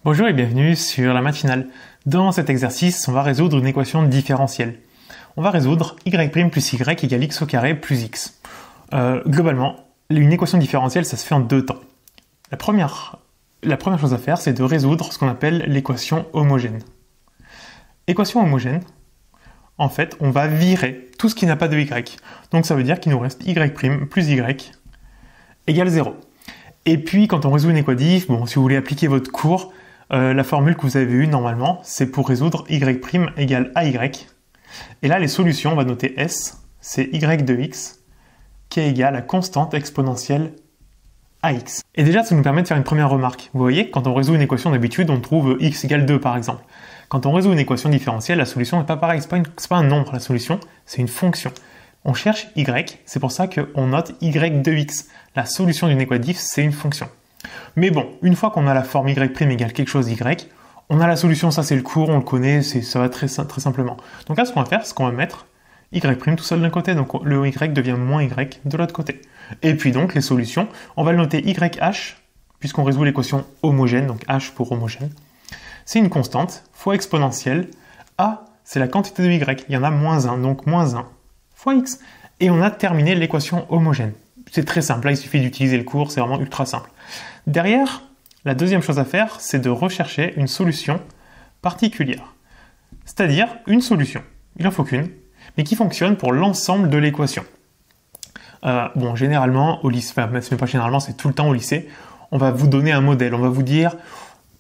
Bonjour et bienvenue sur la matinale. Dans cet exercice, on va résoudre une équation différentielle. On va résoudre y' plus y égale x au carré plus x. Globalement, une équation différentielle, ça se fait en deux temps. La première chose à faire, c'est de résoudre ce qu'on appelle l'équation homogène. Équation homogène, en fait, on va virer tout ce qui n'a pas de y. Donc ça veut dire qu'il nous reste y' plus y égale 0. Et puis, quand on résout une équadif, si vous voulez appliquer votre cours, la formule que vous avez eue normalement, c'est pour résoudre y' égale ay. Et là, les solutions, on va noter S, c'est y de x qui est égal à constante exponentielle ax. Et déjà, ça nous permet de faire une première remarque. Vous voyez, quand on résout une équation d'habitude, on trouve x égale 2 par exemple. Quand on résout une équation différentielle, la solution n'est pas pareille. C'est pas un nombre, la solution, c'est une fonction. On cherche y, c'est pour ça qu'on note y de x. La solution d'une équadif, c'est une fonction. Mais bon, une fois qu'on a la forme y' égale quelque chose y, on a la solution, ça c'est le cours, on le connaît, ça va très simplement. Donc là, ce qu'on va faire, c'est qu'on va mettre y' tout seul d'un côté, donc le y devient moins y de l'autre côté. Et puis donc, les solutions, on va le noter YH, puisqu'on résout l'équation homogène, donc H pour homogène. C'est une constante, fois exponentielle, A, c'est la quantité de y, il y en a moins 1, donc moins 1 fois x. Et on a terminé l'équation homogène. C'est très simple, là il suffit d'utiliser le cours, c'est vraiment ultra simple. Derrière, la deuxième chose à faire, c'est de rechercher une solution particulière. C'est-à-dire une solution, il n'en faut qu'une, mais qui fonctionne pour l'ensemble de l'équation. Généralement, au lycée, mais pas généralement, c'est tout le temps au lycée, on va vous donner un modèle, on va vous dire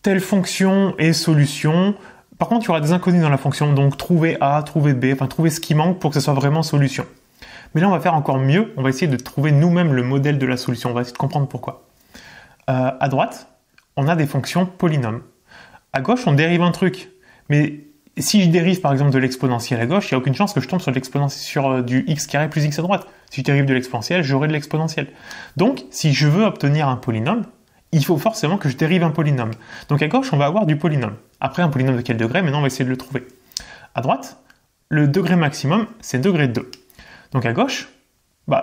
telle fonction est solution. Par contre, il y aura des inconnus dans la fonction, donc trouver A, trouver B, trouver ce qui manque pour que ce soit vraiment solution. Mais là, on va faire encore mieux, on va essayer de trouver nous-mêmes le modèle de la solution, on va essayer de comprendre pourquoi. À droite, on a des fonctions polynômes. À gauche, on dérive un truc. Mais si je dérive par exemple de l'exponentielle à gauche, il n'y a aucune chance que je tombe sur du x carré plus x à droite. Si je dérive de l'exponentielle, j'aurai de l'exponentielle. Donc, si je veux obtenir un polynôme, il faut forcément que je dérive un polynôme. Donc à gauche, on va avoir du polynôme. Après, un polynôme de quel degré? Maintenant, on va essayer de le trouver. À droite, le degré maximum, c'est degré 2. Donc à gauche,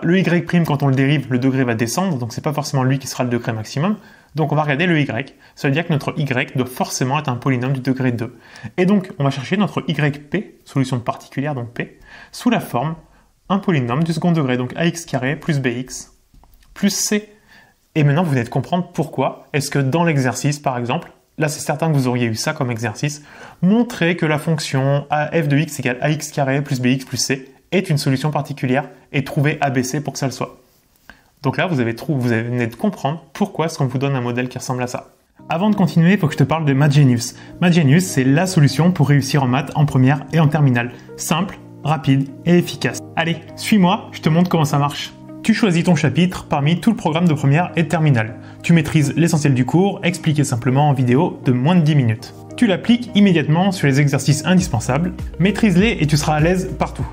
le y', quand on le dérive, le degré va descendre, donc c'est pas forcément lui qui sera le degré maximum. Donc on va regarder le y. Ça veut dire que notre y doit forcément être un polynôme du degré 2. Et donc, on va chercher notre yp, solution particulière, donc p, sous la forme un polynôme du second degré, donc ax carré plus bx plus c. Et maintenant, vous venez de comprendre pourquoi est-ce que dans l'exercice, par exemple, là c'est certain que vous auriez eu ça comme exercice, montrer que la fonction f de x égale ax carré plus bx plus c est une solution particulière et trouver ABC pour que ça le soit. Donc là, vous venez de comprendre pourquoi est-ce qu'on vous donne un modèle qui ressemble à ça. Avant de continuer, il faut que je te parle de Mathgenius. Mathgenius, c'est la solution pour réussir en maths en première et en terminale. Simple, rapide et efficace. Allez, suis-moi, je te montre comment ça marche. Tu choisis ton chapitre parmi tout le programme de première et de terminale. Tu maîtrises l'essentiel du cours, expliqué simplement en vidéo de moins de 10 minutes. Tu l'appliques immédiatement sur les exercices indispensables, maîtrise-les et tu seras à l'aise partout.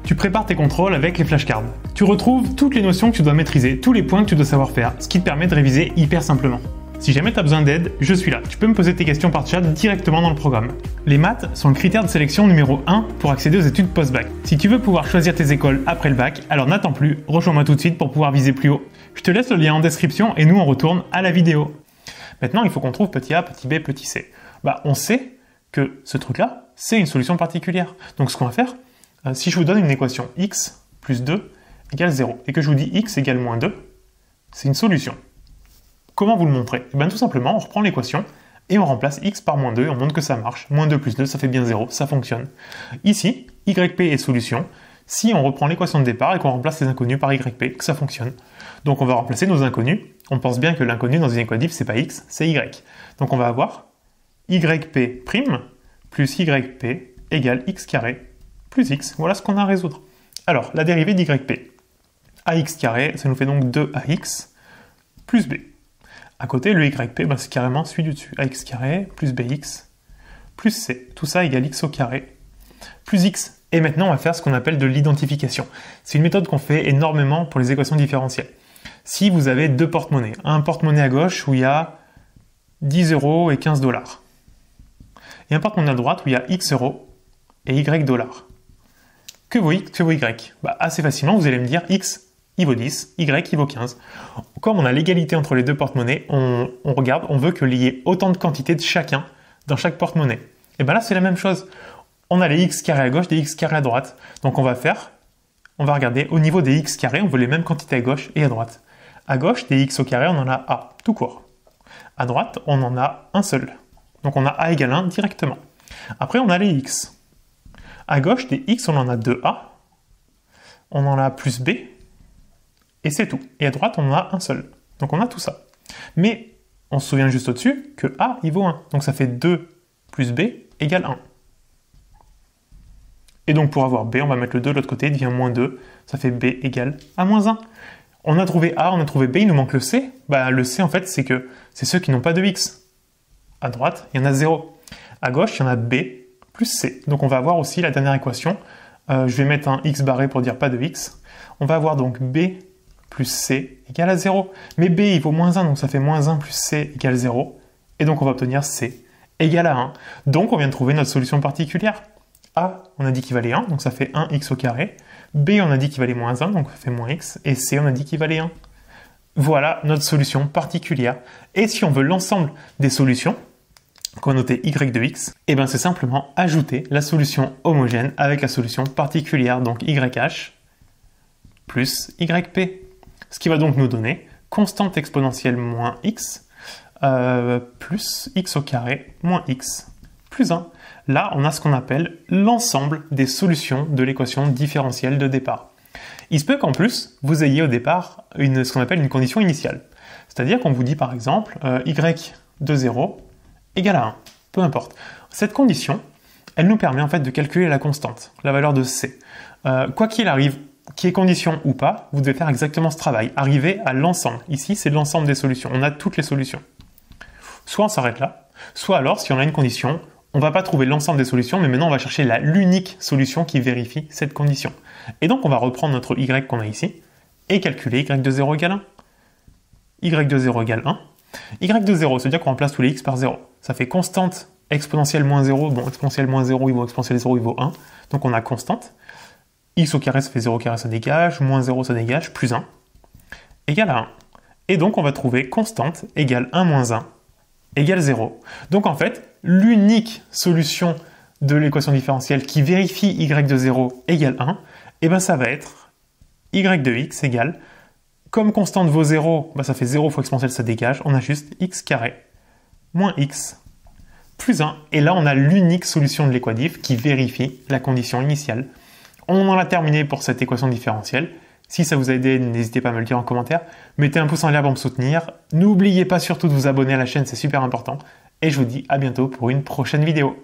Tu prépares tes contrôles avec les flashcards. Tu retrouves toutes les notions que tu dois maîtriser, tous les points que tu dois savoir faire, ce qui te permet de réviser hyper simplement. Si jamais tu as besoin d'aide, je suis là. Tu peux me poser tes questions par chat directement dans le programme. Les maths sont le critère de sélection numéro 1 pour accéder aux études post-bac. Si tu veux pouvoir choisir tes écoles après le bac, alors n'attends plus, rejoins-moi tout de suite pour pouvoir viser plus haut. Je te laisse le lien en description et nous on retourne à la vidéo. Maintenant, il faut qu'on trouve petit a, petit b, petit c. On sait que ce truc-là, c'est une solution particulière. Donc ce qu'on va faire, si je vous donne une équation x plus 2 égale 0 et que je vous dis x égale moins 2, c'est une solution. Comment vous le montrez? Tout simplement, on reprend l'équation et on remplace x par moins 2 et on montre que ça marche. Moins 2 plus 2, ça fait bien 0, ça fonctionne. Ici, yp est solution si on reprend l'équation de départ et qu'on remplace les inconnus par yp, que ça fonctionne. Donc on va remplacer nos inconnus. On pense bien que l'inconnu dans une équadif, c'est pas x, c'est y. Donc on va avoir yp' plus yp égale x carré plus x. Voilà ce qu'on a à résoudre. Alors, la dérivée d'yp. ax carré, ça nous fait donc 2ax plus b. À côté, le yp, c'est carrément celui du dessus. Ax carré plus bx plus c. Tout ça égale x au carré plus x. Et maintenant, on va faire ce qu'on appelle de l'identification. C'est une méthode qu'on fait énormément pour les équations différentielles. Si vous avez deux porte-monnaies, un porte-monnaie à gauche où il y a 10 € et 15 $, et un porte-monnaie à droite où il y a x € et y $. Que vaut y? Assez facilement, vous allez me dire x il vaut 10, y, il vaut 15. Comme on a l'égalité entre les deux porte-monnaies, on regarde, on veut qu'il y ait autant de quantités de chacun dans chaque porte-monnaie. Et bien là, c'est la même chose. On a les x carrés à gauche, des x carrés à droite. Donc on va regarder au niveau des x carrés, on veut les mêmes quantités à gauche et à droite. À gauche, des x au carré, on en a a, tout court. À droite, on en a un seul. Donc on a a égale 1 directement. Après, on a les x. À gauche, des x, on en a 2a. On en a plus b. Et c'est tout. Et à droite, on en a un seul. Donc on a tout ça. Mais on se souvient juste au-dessus que a, il vaut 1. Donc ça fait 2 plus b égale 1. Et donc pour avoir b, on va mettre le 2 de l'autre côté, il devient moins 2. Ça fait b égale à moins 1. On a trouvé a, on a trouvé b, il nous manque le c. Bah, le c, en fait, c'est ceux qui n'ont pas de x. À droite, il y en a 0. À gauche, il y en a b plus c. Donc on va avoir aussi la dernière équation. Je vais mettre un x barré pour dire pas de x. On va avoir donc b plus c égale à 0. Mais b, il vaut moins 1, donc ça fait moins 1 plus c égale 0. Et donc on va obtenir c égale à 1. Donc on vient de trouver notre solution particulière. A, on a dit qu'il valait 1, donc ça fait 1x au carré. B, on a dit qu'il valait moins 1, donc ça fait moins x. Et C, on a dit qu'il valait 1. Voilà notre solution particulière. Et si on veut l'ensemble des solutions, qu'on va noter y de x, et bien c'est simplement ajouter la solution homogène avec la solution particulière, donc yh plus yp. Ce qui va donc nous donner constante exponentielle moins x plus x au carré moins x plus 1. Là, on a ce qu'on appelle l'ensemble des solutions de l'équation différentielle de départ. Il se peut qu'en plus, vous ayez au départ ce qu'on appelle une condition initiale. C'est-à-dire qu'on vous dit par exemple y de 0 égale à 1, peu importe. Cette condition, elle nous permet en fait de calculer la constante, la valeur de c. Quoi qu'il arrive, qu'il y ait condition ou pas, vous devez faire exactement ce travail, arriver à l'ensemble. Ici, c'est l'ensemble des solutions, on a toutes les solutions. Soit on s'arrête là, soit alors, si on a une condition, on ne va pas trouver l'ensemble des solutions, mais maintenant on va chercher l'unique solution qui vérifie cette condition. Et donc on va reprendre notre y qu'on a ici, et calculer y de 0 égale 1. Y de 0 égale 1. Y de 0, c'est-à-dire qu'on remplace tous les x par 0. Ça fait constante exponentielle moins 0. Bon, exponentielle moins 0, il vaut exponentielle 0, il vaut 1. Donc on a constante. X au carré, ça fait 0 au carré, ça dégage. Moins 0, ça dégage. Plus 1. Égale à 1. Et donc on va trouver constante égale 1 moins 1 égale 0. Donc en fait, l'unique solution de l'équation différentielle qui vérifie y de 0 égale 1, et ben ça va être y de x égale, comme constante vaut 0, ben ça fait 0 fois exponentielle, ça dégage, on a juste x carré moins x plus 1. Et là, on a l'unique solution de l'équadif qui vérifie la condition initiale. On en a terminé pour cette équation différentielle. Si ça vous a aidé, n'hésitez pas à me le dire en commentaire. Mettez un pouce en l'air pour me soutenir. N'oubliez pas surtout de vous abonner à la chaîne, c'est super important. Et je vous dis à bientôt pour une prochaine vidéo.